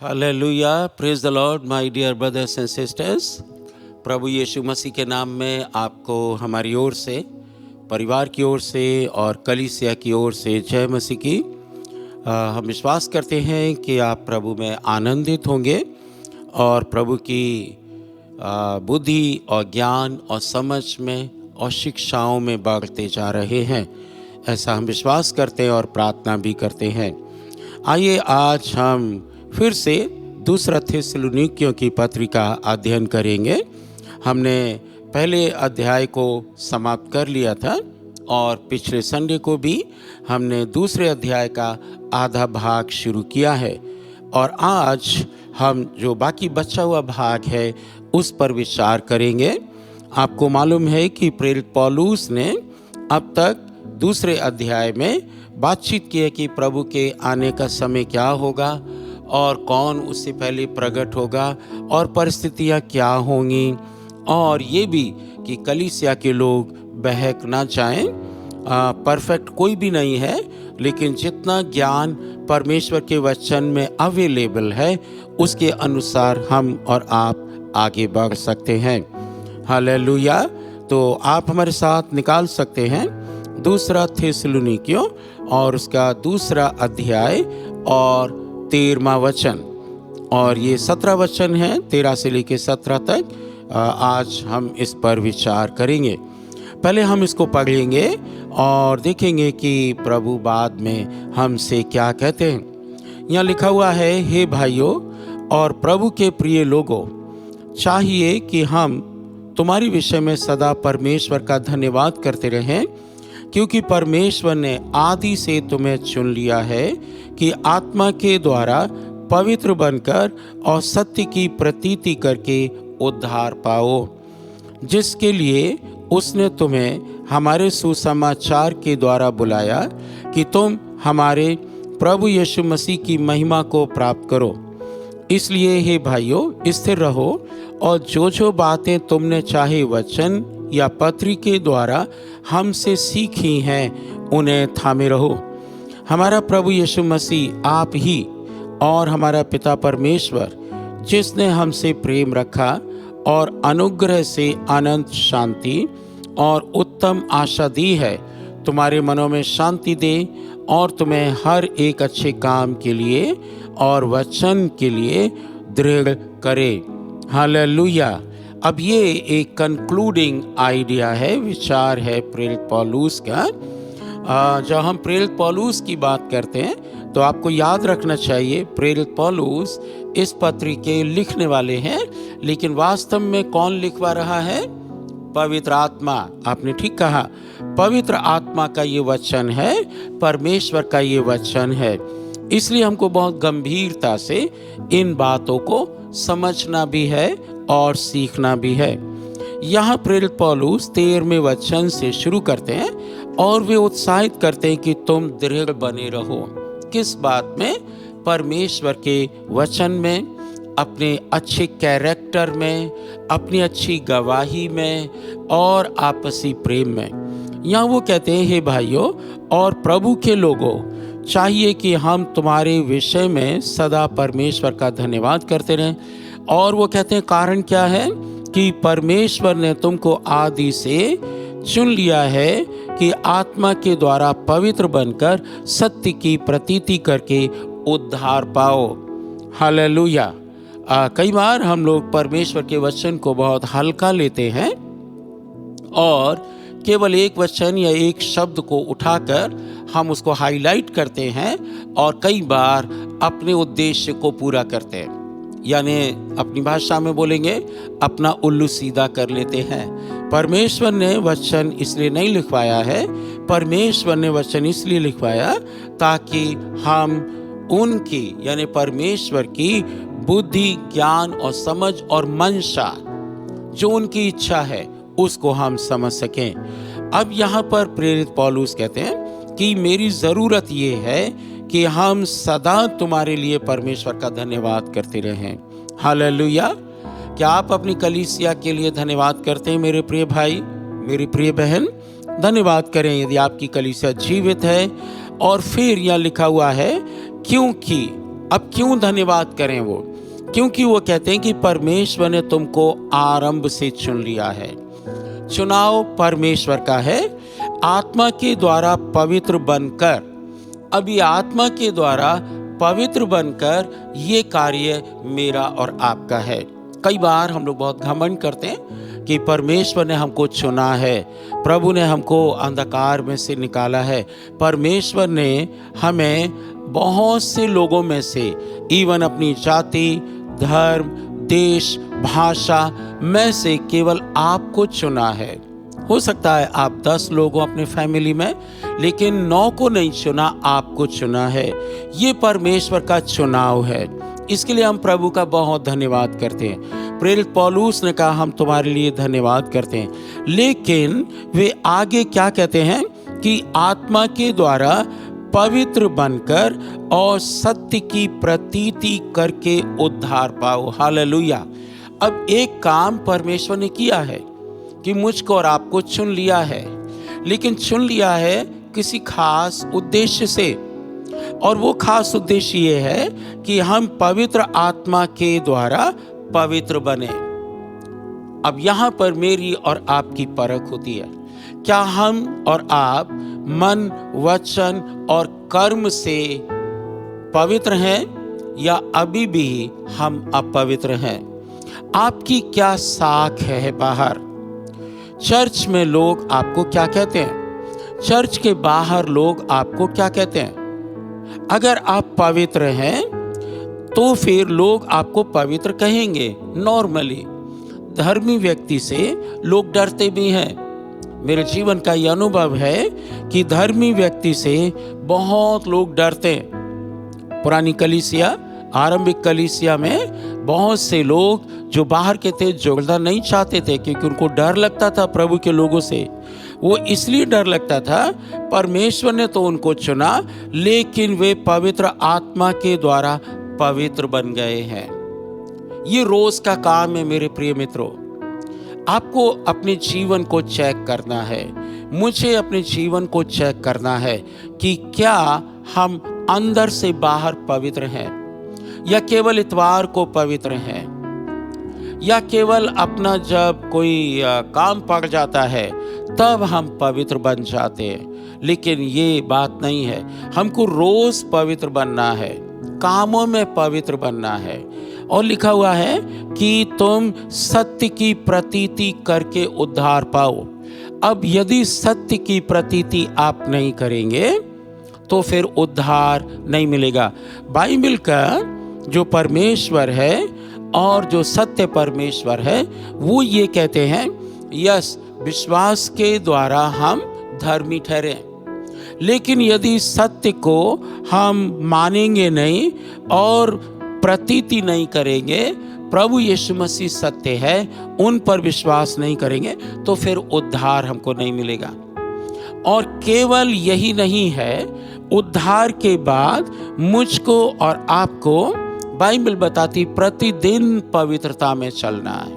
Hallelujah, praise the lord my dear brothers and sisters. प्रभु यीशु मसीह के नाम में आपको हमारी ओर से, परिवार की ओर से और कलीसिया की ओर से जय मसीह की। हम विश्वास करते हैं कि आप प्रभु में आनंदित होंगे और प्रभु की बुद्धि और ज्ञान और समझ में और शिक्षाओं में बढ़ते जा रहे हैं, ऐसा हम विश्वास करते हैं और प्रार्थना भी करते हैं। आइए आज हम फिर से दूसरा थिस्सलुनीकियों की पत्रिका अध्ययन करेंगे। हमने पहले अध्याय को समाप्त कर लिया था और पिछले संडे को भी हमने दूसरे अध्याय का आधा भाग शुरू किया है और आज हम जो बाकी बचा हुआ भाग है उस पर विचार करेंगे। आपको मालूम है कि प्रेरित पौलुस ने अब तक दूसरे अध्याय में बातचीत की है कि प्रभु के आने का समय क्या होगा और कौन उससे पहले प्रकट होगा और परिस्थितियाँ क्या होंगी, और ये भी कि कलीसिया के लोग बहक ना जाएं। परफेक्ट कोई भी नहीं है, लेकिन जितना ज्ञान परमेश्वर के वचन में अवेलेबल है उसके अनुसार हम और आप आगे बढ़ सकते हैं। हालेलुया। तो आप हमारे साथ निकाल सकते हैं दूसरा थिस्सलुनीकियों और उसका दूसरा अध्याय और 13वां वचन, और ये 17 वचन हैं 13 से लेकर 17 तक। आज हम इस पर विचार करेंगे। पहले हम इसको पढ़ेंगे और देखेंगे कि प्रभु बाद में हमसे क्या कहते हैं। यहाँ लिखा हुआ है, हे भाइयों और प्रभु के प्रिय लोगों, चाहिए कि हम तुम्हारी विषय में सदा परमेश्वर का धन्यवाद करते रहें, क्योंकि परमेश्वर ने आदि से तुम्हें चुन लिया है कि आत्मा के द्वारा पवित्र बनकर और सत्य की प्रतीति करके उद्धार पाओ, जिसके लिए उसने तुम्हें हमारे सुसमाचार के द्वारा बुलाया कि तुम हमारे प्रभु यीशु मसीह की महिमा को प्राप्त करो। इसलिए हे भाइयों, स्थिर रहो और जो बातें तुमने चाहे वचन या पत्री के द्वारा हमसे सीखी हैं उन्हें थामे रहो। हमारा प्रभु यीशु मसीह आप ही और हमारा पिता परमेश्वर, जिसने हमसे प्रेम रखा और अनुग्रह से अनंत शांति और उत्तम आशा दी है, तुम्हारे मनों में शांति दे और तुम्हें हर एक अच्छे काम के लिए और वचन के लिए दृढ़ करे। हालेलुया। अब ये एक कंक्लूडिंग आइडिया है, विचार है प्रेरित पौलुस का। जब हम प्रेरित पौलुस की बात करते हैं तो आपको याद रखना चाहिए प्रेरित पौलुस इस पत्र के लिखने वाले हैं, लेकिन वास्तव में कौन लिखवा रहा है? पवित्र आत्मा। आपने ठीक कहा, पवित्र आत्मा का ये वचन है, परमेश्वर का ये वचन है। इसलिए हमको बहुत गंभीरता से इन बातों को समझना भी है और सीखना भी है। यहाँ प्रेरित पौलुस 13वें वचन से शुरू करते हैं और वे उत्साहित करते हैं कि तुम दृढ़ बने रहो। किस बात में? परमेश्वर के वचन में, अपने अच्छे कैरेक्टर में, अपनी अच्छी गवाही में और आपसी प्रेम में। यहाँ वो कहते हैं, हे भाइयों और प्रभु के लोगों, चाहिए कि हम तुम्हारे विषय में सदा परमेश्वर का धन्यवाद करते रहें। और वो कहते हैं कारण क्या है? कि परमेश्वर ने तुमको आदि से चुन लिया है कि आत्मा के द्वारा पवित्र बनकर सत्य की प्रतीति करके उद्धार पाओ। हालेलुया। कई बार हम लोग परमेश्वर के वचन को बहुत हल्का लेते हैं और केवल एक वचन या एक शब्द को उठाकर हम उसको हाईलाइट करते हैं और कई बार अपने उद्देश्य को पूरा करते हैं, यानी अपनी भाषा में बोलेंगे अपना उल्लू सीधा कर लेते हैं। परमेश्वर ने वचन इसलिए नहीं लिखवाया है, परमेश्वर ने वचन इसलिए लिखवाया ताकि हम उनकी यानी परमेश्वर की बुद्धि, ज्ञान और समझ और मंशा, जो उनकी इच्छा है, उसको हम समझ सकें। अब यहाँ पर प्रेरित पौलुस कहते हैं कि मेरी ज़रूरत ये है कि हम सदा तुम्हारे लिए परमेश्वर का धन्यवाद करते रहें। हालेलुया। क्या आप अपनी कलीसिया के लिए धन्यवाद करते हैं? मेरे प्रिय भाई, मेरी प्रिय बहन, धन्यवाद करें यदि आपकी कलीसिया जीवित है। और फिर यह लिखा हुआ है, क्योंकि अब क्यों धन्यवाद करें वो? क्योंकि वो कहते हैं कि परमेश्वर ने तुमको आरंभ से चुन लिया है। चुनाव परमेश्वर का है, आत्मा के द्वारा पवित्र बनकर। अब ये आत्मा के द्वारा पवित्र बनकर ये कार्य मेरा और आपका है। कई बार हम लोग बहुत घमंड करते हैं कि परमेश्वर ने हमको चुना है, प्रभु ने हमको अंधकार में से निकाला है, परमेश्वर ने हमें बहुत से लोगों में से, इवन अपनी जाति, धर्म, देश, भाषा में से केवल आपको चुना है। हो सकता है आप 10 लोग हो अपने फैमिली में, लेकिन 9 को नहीं चुना, आपको चुना है। ये परमेश्वर का चुनाव है। इसके लिए हम प्रभु का बहुत धन्यवाद करते हैं। प्रेरित पौलुस ने कहा हम तुम्हारे लिए धन्यवाद करते हैं। लेकिन वे आगे क्या कहते हैं कि आत्मा के द्वारा पवित्र बनकर और सत्य की प्रतीति करके उद्धार पाओ। हालेलुया। अब एक काम परमेश्वर ने किया है कि मुझको और आपको चुन लिया है, लेकिन चुन लिया है किसी खास उद्देश्य से। और वो खास उद्देश्य ये है कि हम पवित्र आत्मा के द्वारा पवित्र बने। अब यहाँ पर मेरी और आपकी परख होती है, क्या हम और आप मन, वचन और कर्म से पवित्र हैं या अभी भी हम अपवित्र हैं? आपकी क्या साख है बाहर? चर्च में लोग आपको क्या कहते हैं? चर्च के बाहर लोग आपको क्या कहते हैं? अगर आप पवित्र हैं तो फिर लोग आपको पवित्र कहेंगे। नॉर्मली धर्मी व्यक्ति से लोग डरते भी हैं। मेरे जीवन का यह अनुभव है कि धर्मी व्यक्ति से बहुत लोग डरते हैं। पुरानी कलीसिया, आरंभिक कलीसिया में बहुत से लोग जो बाहर के थे जुड़ना नहीं चाहते थे, क्योंकि उनको डर लगता था प्रभु के लोगों से। वो इसलिए डर लगता था, परमेश्वर ने तो उनको चुना, लेकिन वे पवित्र आत्मा के द्वारा पवित्र बन गए हैं। ये रोज का काम है मेरे प्रिय मित्रों। आपको अपने जीवन को चेक करना है, मुझे अपने जीवन को चेक करना है कि क्या हम अंदर से बाहर पवित्र हैं, या केवल इतवार को पवित्र हैं, या केवल अपना जब कोई काम पड़ जाता है तब हम पवित्र बन जाते हैं। लेकिन ये बात नहीं है। हमको रोज पवित्र बनना है, कामों में पवित्र बनना है। और लिखा हुआ है कि तुम सत्य की प्रतीति करके उद्धार पाओ। अब यदि सत्य की प्रतीति आप नहीं करेंगे तो फिर उद्धार नहीं मिलेगा। बाइबल का जो परमेश्वर है और जो सत्य परमेश्वर है वो ये कहते हैं, यस, विश्वास के द्वारा हम धर्मी ठहरे। लेकिन यदि सत्य को हम मानेंगे नहीं और प्रतीति नहीं करेंगे, प्रभु यीशु मसीह सत्य है, उन पर विश्वास नहीं करेंगे, तो फिर उद्धार हमको नहीं मिलेगा। और केवल यही नहीं है, उद्धार के बाद मुझको और आपको बाइबल बताती प्रतिदिन पवित्रता में चलना है।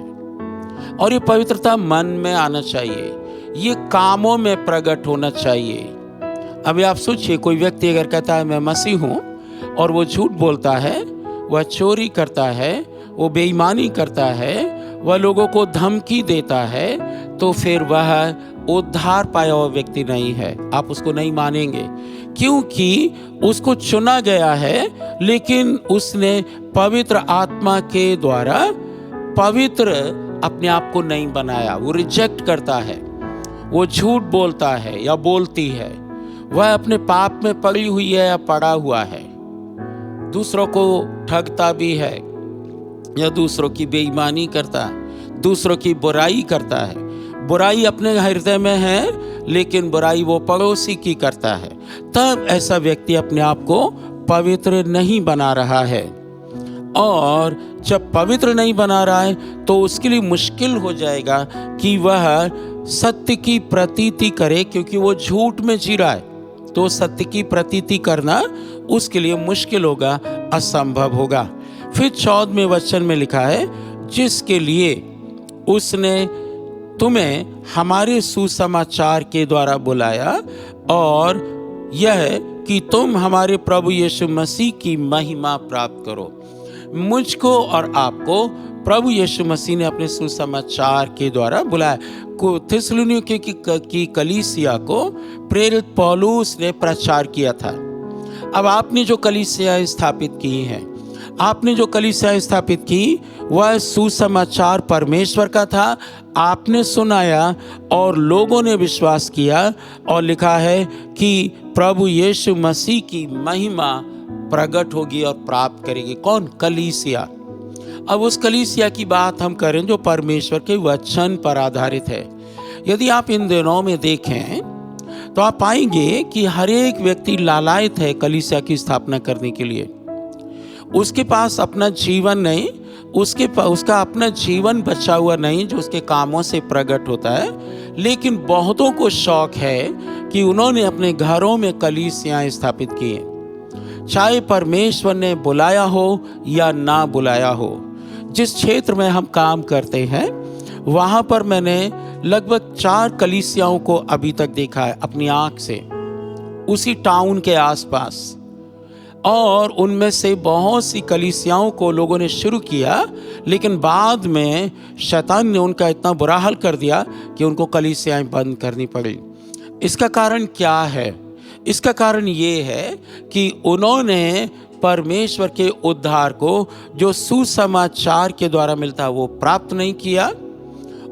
और ये पवित्रता मन में आना चाहिए, ये कामों में प्रकट होना चाहिए। अभी आप सोचिए, कोई व्यक्ति अगर कहता है मैं मसीह हूँ और वो झूठ बोलता है, वह चोरी करता है, वो बेईमानी करता है, वह लोगों को धमकी देता है, तो फिर वह उद्धार पाया हुआ व्यक्ति नहीं है। आप उसको नहीं मानेंगे, क्योंकि उसको चुना गया है, लेकिन उसने पवित्र आत्मा के द्वारा पवित्र अपने आप को नहीं बनाया। वो रिजेक्ट करता है, वो झूठ बोलता है या बोलती है, वह अपने पाप में पड़ी हुई है या पड़ा हुआ है, दूसरों को ठगता भी है या दूसरों की बेईमानी करता है, दूसरों की बुराई करता है। बुराई अपने हृदय में है, लेकिन बुराई वो पड़ोसी की करता है। तब ऐसा व्यक्ति अपने आप को पवित्र नहीं बना रहा है। और जब पवित्र नहीं बना रहा है तो उसके लिए मुश्किल हो जाएगा कि वह सत्य की प्रतीति करे, क्योंकि वो झूठ में जी रहा है। तो सत्य की प्रतीति करना उसके लिए मुश्किल होगा, असंभव होगा। फिर 14वें वचन में लिखा है, जिसके लिए उसने तुम्हें हमारे सुसमाचार के द्वारा बुलाया और यह है कि तुम हमारे प्रभु यीशु मसीह की महिमा प्राप्त करो। मुझको और आपको प्रभु यीशु मसीह ने अपने सुसमाचार के द्वारा बुलाया। थिस्सलुनीके की कलीसिया को प्रेरित पौलुस ने प्रचार किया था। अब आपने जो कलीसिया स्थापित की हैं, आपने जो कलीसिया स्थापित की वह सुसमाचार परमेश्वर का था। आपने सुनाया और लोगों ने विश्वास किया, और लिखा है कि प्रभु यीशु मसीह की महिमा प्रकट होगी और प्राप्त करेगी। कौन? कलीसिया। अब उस कलीसिया की बात हम करें जो परमेश्वर के वचन पर आधारित है। यदि आप इन दिनों में देखें तो आप पाएंगे कि हर एक व्यक्ति लालायित है कलीसिया की स्थापना करने के लिए। उसके पास अपना जीवन नहीं, उसका अपना जीवन बचा हुआ नहीं जो उसके कामों से प्रकट होता है, लेकिन बहुतों को शौक है कि उन्होंने अपने घरों में कलीसियां स्थापित की हैं। चाहे परमेश्वर ने बुलाया हो या ना बुलाया हो, जिस क्षेत्र में हम काम करते हैं वहाँ पर मैंने लगभग 4 कलीसियाओं को अभी तक देखा है अपनी आँख से, उसी टाउन के आसपास। और उनमें से बहुत सी कलीसियाओं को लोगों ने शुरू किया, लेकिन बाद में शैतान ने उनका इतना बुरा हाल कर दिया कि उनको कलीसियाएं बंद करनी पड़ी। इसका कारण क्या है? इसका कारण ये है कि उन्होंने परमेश्वर के उद्धार को जो सुसमाचार के द्वारा मिलता है वो प्राप्त नहीं किया।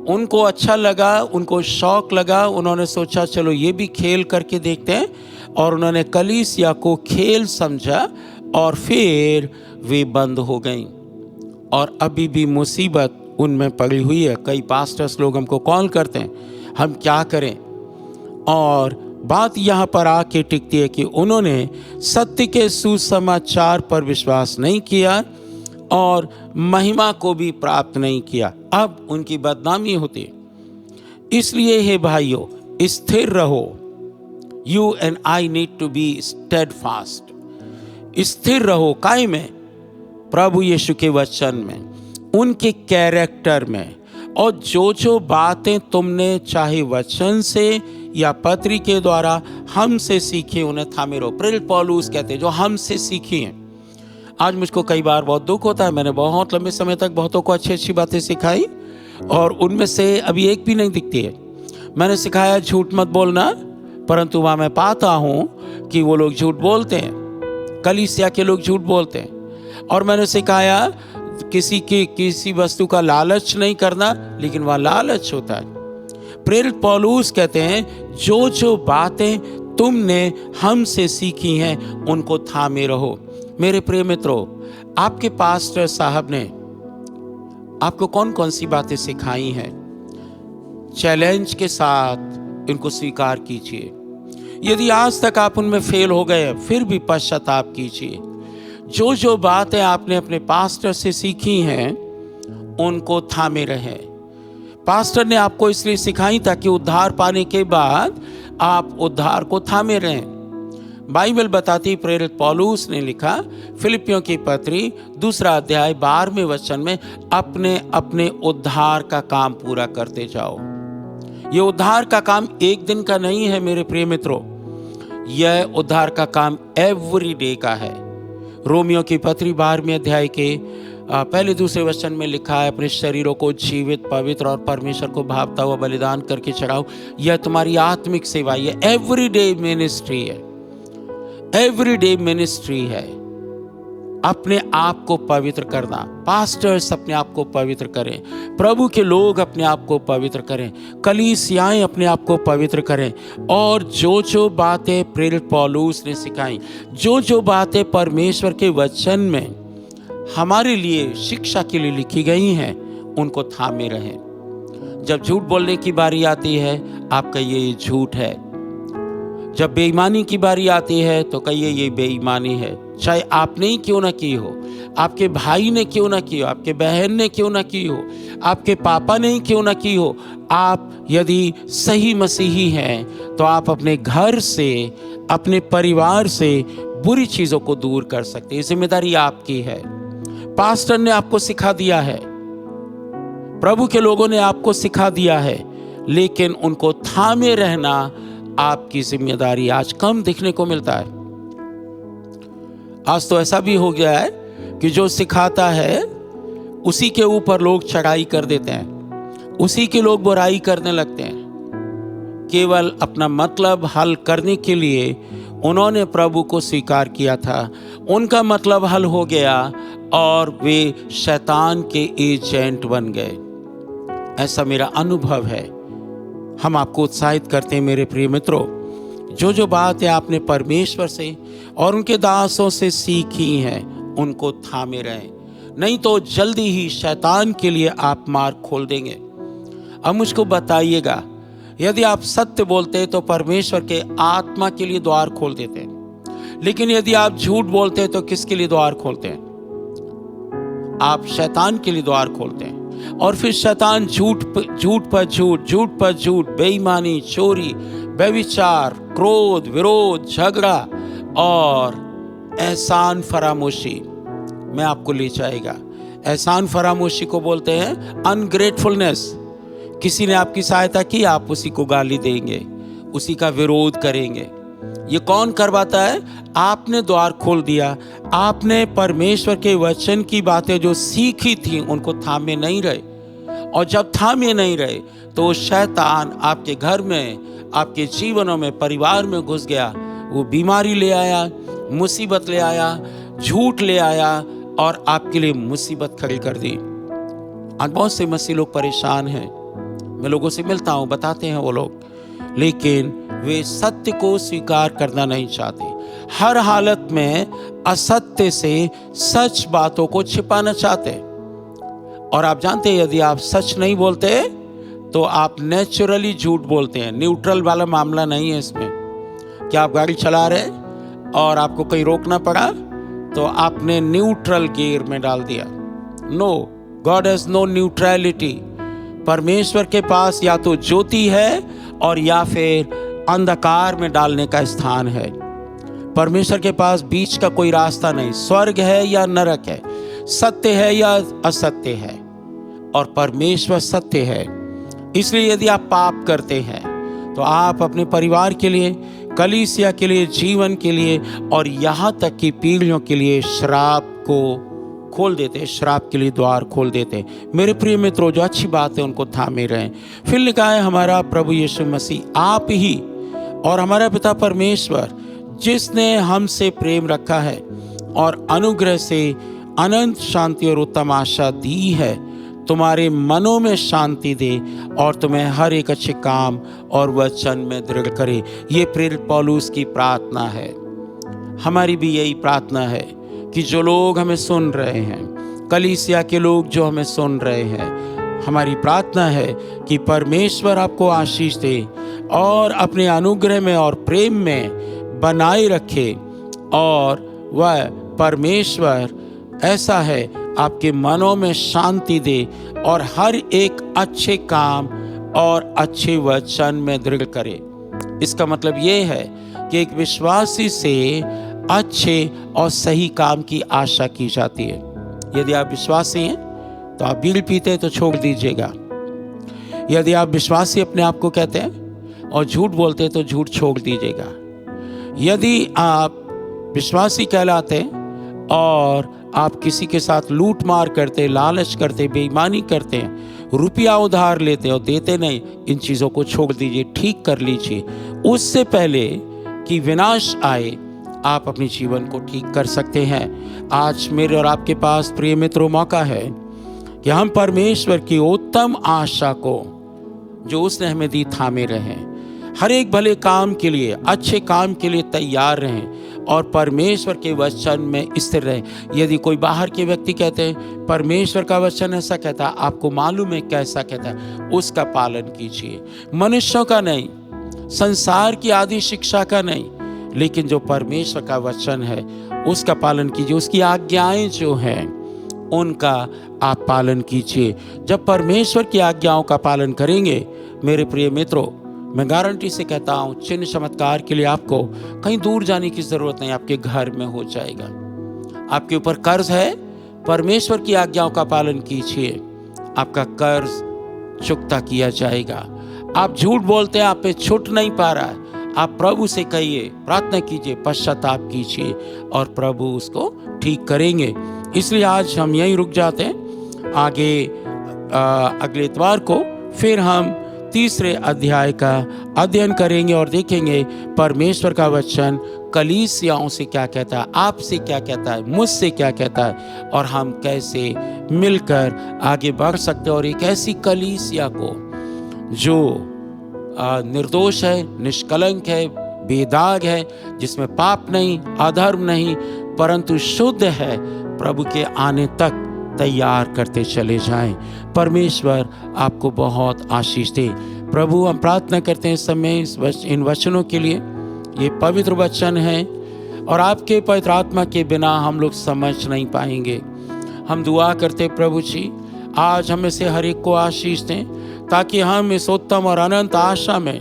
उनको अच्छा लगा, उनको शौक लगा, उन्होंने सोचा चलो ये भी खेल करके देखते हैं, और उन्होंने कलीसिया को खेल समझा और फिर वे बंद हो गईं। और अभी भी मुसीबत उनमें पड़ी हुई है। कई पास्टर्स लोग हमको कॉल करते हैं, हम क्या करें? और बात यहाँ पर आके टिकती है कि उन्होंने सत्य के सुसमाचार पर विश्वास नहीं किया और महिमा को भी प्राप्त नहीं किया। अब उनकी बदनामी होती है। इसलिए हे भाइयों, स्थिर रहो। You and I need to be steadfast. स्थिर रहो, काय में? प्रभु यीशु के वचन में, उनके कैरेक्टर में। और जो बातें तुमने चाहे वचन से या पत्री के द्वारा हमसे सीखी उन्हें थामे रहो। प्रेरित पौलुस कहते हैं जो हमसे सीखी हैं। आज मुझको कई बार बहुत दुख होता है, मैंने बहुत लंबे समय तक बहुतों को अच्छी अच्छी बातें सिखाई और उनमें से अभी एक भी नहीं दिखती है। मैंने सिखाया झूठ मत बोलना, परंतु वहाँ मैं पाता हूँ कि वो लोग झूठ बोलते हैं, कलीसिया के लोग झूठ बोलते हैं। और मैंने सिखाया किसी वस्तु का लालच नहीं करना, लेकिन वह लालच होता है। प्रेरित पौलुस कहते हैं जो बातें तुमने हमसे सीखी हैं उनको थामे रहो। मेरे प्रिय मित्रों, आपके पास्टर साहब ने आपको कौन कौन सी बातें सिखाई हैं? चैलेंज के साथ इनको स्वीकार कीजिए। यदि आज तक आप उनमें फेल हो गए, फिर भी पश्चाताप कीजिए। जो बातें आपने अपने पास्टर से सीखी हैं उनको थामे रहें। पास्टर ने आपको इसलिए सिखाई ताकि उद्धार पाने के बाद आप उद्धार को थामे रहें। बाइबल बताती, प्रेरित पौलुस ने लिखा फिलिपियों की पत्री 2 अध्याय 12वें वचन में, अपने अपने उद्धार का काम पूरा करते जाओ। यह उद्धार का काम एक दिन का नहीं है मेरे प्रिय मित्रों, यह उद्धार का काम एवरी डे का है। रोमियो की पत्री 12वें अध्याय के पहले 2 वचन में लिखा है, अपने शरीरों को जीवित, पवित्र और परमेश्वर को भावता हुआ बलिदान करके चढ़ाओ, यह तुम्हारी आत्मिक सेवा, यह एवरीडे मिनिस्ट्री है। एवरीडे मिनिस्ट्री है अपने आप को पवित्र करना। पास्टर्स अपने आप को पवित्र करें, प्रभु के लोग अपने आप को पवित्र करें, कलीसियाएं अपने आप को पवित्र करें। और जो बातें प्रेरित पौलुस ने सिखाई, जो बातें परमेश्वर के वचन में हमारे लिए शिक्षा के लिए लिखी गई हैं, उनको थामे रहें। जब झूठ बोलने की बारी आती है, आप कहिए ये झूठ है। जब बेईमानी की बारी आती है तो कहिए ये बेईमानी है। चाहे आपने ही क्यों ना की हो, आपके भाई ने क्यों ना की हो, आपके बहन ने क्यों ना की हो, आपके पापा ने ही क्यों ना की हो, आप यदि सही मसीही हैं तो आप अपने घर से, अपने परिवार से बुरी चीज़ों को दूर कर सकते हैं। जिम्मेदारी आपकी है। पास्टर ने आपको सिखा दिया है, प्रभु के लोगों ने आपको सिखा दिया है, लेकिन उनको थामे रहना आपकी जिम्मेदारी आज कम दिखने को मिलता है। आज तो ऐसा भी हो गया है कि जो सिखाता है उसी के ऊपर लोग चढ़ाई कर देते हैं, उसी के लोग बुराई करने लगते हैं। केवल अपना मतलब हल करने के लिए उन्होंने प्रभु को स्वीकार किया था, उनका मतलब हल हो गया और वे शैतान के एजेंट बन गए। ऐसा मेरा अनुभव है। हम आपको उत्साहित करते हैं मेरे प्रिय मित्रों, जो बात है आपने परमेश्वर से और उनके दासों से सीखी हैं उनको थामे रहें, नहीं तो जल्दी ही शैतान के लिए आप मार्ग खोल देंगे। अब मुझको बताइएगा, यदि आप सत्य बोलते तो परमेश्वर के आत्मा के लिए द्वार खोल देते हैं, लेकिन यदि आप झूठ बोलते तो किसके लिए द्वार खोलते हैं? आप शैतान के लिए द्वार खोलते हैं। और फिर शैतान झूठ पर झूठ, बेईमानी, चोरी, व्यभिचार, क्रोध, विरोध, झगड़ा और एहसान फरामोशी में आपको ले जाएगा। एहसान फरामोशी को बोलते हैं अनग्रेटफुलनेस। किसी ने आपकी सहायता की, आप उसी को गाली देंगे, उसी का विरोध करेंगे। ये कौन करवाता है? आपने द्वार खोल दिया। आपने परमेश्वर के वचन की बातें जो सीखी थी उनको थामे नहीं रहे, और जब थामे नहीं रहे तो शैतान आपके घर में, आपके जीवनों में, परिवार में घुस गया। वो बीमारी ले आया, मुसीबत ले आया, झूठ ले आया और आपके लिए मुसीबत खड़ी कर दी। आज बहुत से मसीह लोग परेशान हैं। मैं लोगों से मिलता हूँ, बताते हैं वो लोग, लेकिन वे सत्य को स्वीकार करना नहीं चाहते। हर हालत में असत्य से सच बातों को छिपाना चाहते। और आप जानते हैं, यदि आप सच नहीं बोलते तो आप नेचुरली झूठ बोलते हैं। न्यूट्रल वाला मामला नहीं है इसमें। क्या आप गाड़ी चला रहे हैं और आपको कहीं रोकना पड़ा तो आपने न्यूट्रल गियर में डाल दिया? No, God has no neutrality. परमेश्वर के पास या तो ज्योति है और या फिर अंधकार में डालने का स्थान है। परमेश्वर के पास बीच का कोई रास्ता नहीं। स्वर्ग है या नरक है, सत्य है या असत्य है, और परमेश्वर सत्य है। इसलिए यदि आप पाप करते हैं तो आप अपने परिवार के लिए, कलीसिया के लिए, जीवन के लिए और यहाँ तक कि पीढ़ियों के लिए श्राप को खोल देते, श्राप के लिए द्वार खोल देते। मेरे प्रिय मित्रों, जो अच्छी बात है उनको थामे रहें। फिर लिखा है, हमारा प्रभु यीशु मसीह आप ही और हमारा पिता परमेश्वर जिसने हमसे प्रेम रखा है और अनुग्रह से अनंत शांति और उत्तम आशा दी है, तुम्हारे मनों में शांति दे और तुम्हें हर एक अच्छे काम और वचन में दृढ़ करे। ये प्रेरित पौलुस की प्रार्थना है। हमारी भी यही प्रार्थना है कि जो लोग हमें सुन रहे हैं, कलीसिया के लोग जो हमें सुन रहे हैं, हमारी प्रार्थना है कि परमेश्वर आपको आशीष दे और अपने अनुग्रह में और प्रेम में बनाए रखे, और वह परमेश्वर ऐसा है आपके मनों में शांति दे और हर एक अच्छे काम और अच्छे वचन में दृढ़ करे। इसका मतलब ये है कि एक विश्वासी से अच्छे और सही काम की आशा की जाती है। यदि आप विश्वासी हैं तो आप बीड़ी पीते हैं तो छोड़ दीजिएगा। यदि आप विश्वासी अपने आप को कहते हैं और झूठ बोलते हैं तो झूठ छोड़ दीजिएगा। यदि आप विश्वासी कहलाते हैं और आप किसी के साथ लूट मार करते, लालच करते, बेईमानी करते हैं, रुपया उधार लेते और देते नहीं, इन चीज़ों को छोड़ दीजिए, ठीक कर लीजिए। उससे पहले कि विनाश आए आप अपने जीवन को ठीक कर सकते हैं। आज मेरे और आपके पास प्रिय मित्रों मौका है कि हम परमेश्वर की उत्तम आशा को जो उसने हमें दी थामे रहें, हर एक भले काम के लिए, अच्छे काम के लिए तैयार रहें और परमेश्वर के वचन में स्थिर रहें। यदि कोई बाहर के व्यक्ति कहते हैं परमेश्वर का वचन ऐसा कहता है, आपको मालूम है कैसा कहता है, उसका पालन कीजिए। मनुष्यों का नहीं, संसार की आदि शिक्षा का नहीं, लेकिन जो परमेश्वर का वचन है उसका पालन कीजिए। उसकी आज्ञाएं जो हैं उनका आप पालन कीजिए। जब परमेश्वर की आज्ञाओं का पालन करेंगे मेरे प्रिय मित्रों, मैं गारंटी से कहता हूँ चिन्ह चमत्कार के लिए आपको कहीं दूर जाने की जरूरत नहीं, आपके घर में हो जाएगा। आपके ऊपर कर्ज है, परमेश्वर की आज्ञाओं का पालन कीजिए, आपका कर्ज चुकता किया जाएगा। आप झूठ बोलते हैं, आप पे छूट नहीं पा रहा है, आप प्रभु से कहिए, प्रार्थना कीजिए, पश्चाताप कीजिए और प्रभु उसको ठीक करेंगे। इसलिए आज हम यहीं रुक जाते हैं। आगे अगले इतवार को फिर हम तीसरे अध्याय का अध्ययन करेंगे और देखेंगे परमेश्वर का वचन कलीसियाओं से क्या कहता है, आपसे क्या कहता है, मुझसे क्या कहता है, और हम कैसे मिलकर आगे बढ़ सकते हैं और एक ऐसी कलीसिया को जो निर्दोष है, निष्कलंक है, बेदाग है, जिसमें पाप नहीं, अधर्म नहीं, परंतु शुद्ध है, प्रभु के आने तक तैयार करते चले जाएं। परमेश्वर आपको बहुत आशीष दे। प्रभु हम प्रार्थना करते हैं इस समय इन वचनों के लिए। ये पवित्र वचन है और आपके पवित्र आत्मा के बिना हम लोग समझ नहीं पाएंगे। हम दुआ करते प्रभु जी, आज हमें से हर एक को आशीष दें ताकि हम इस उत्तम और अनंत आशा में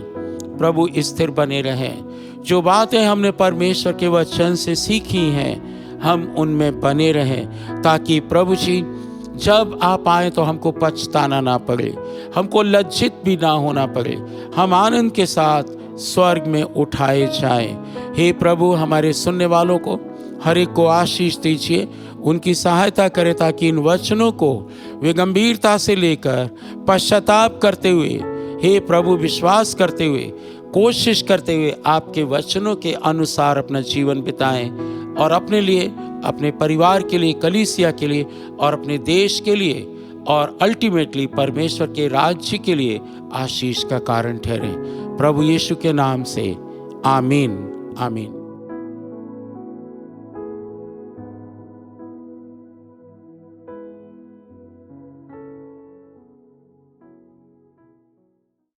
प्रभु स्थिर बने रहें। जो बातें हमने परमेश्वर के वचन से सीखी हैं हम उनमें बने रहें, ताकि प्रभु जी जब आप आए तो हमको पछताना ना पड़े, हमको लज्जित भी ना होना पड़े, हम आनंद के साथ स्वर्ग में उठाए जाएं। हे प्रभु, हमारे सुनने वालों को हर एक को आशीष दीजिए, उनकी सहायता करें ताकि इन वचनों को वे गंभीरता से लेकर पश्चाताप करते हुए, हे प्रभु, विश्वास करते हुए, कोशिश करते हुए आपके वचनों के अनुसार अपना जीवन बिताएं और अपने लिए, अपने परिवार के लिए, कलीसिया के लिए और अपने देश के लिए और अल्टीमेटली परमेश्वर के राज्य के लिए आशीष का कारण ठहरें। प्रभु यीशु के नाम से आमीन, आमीन।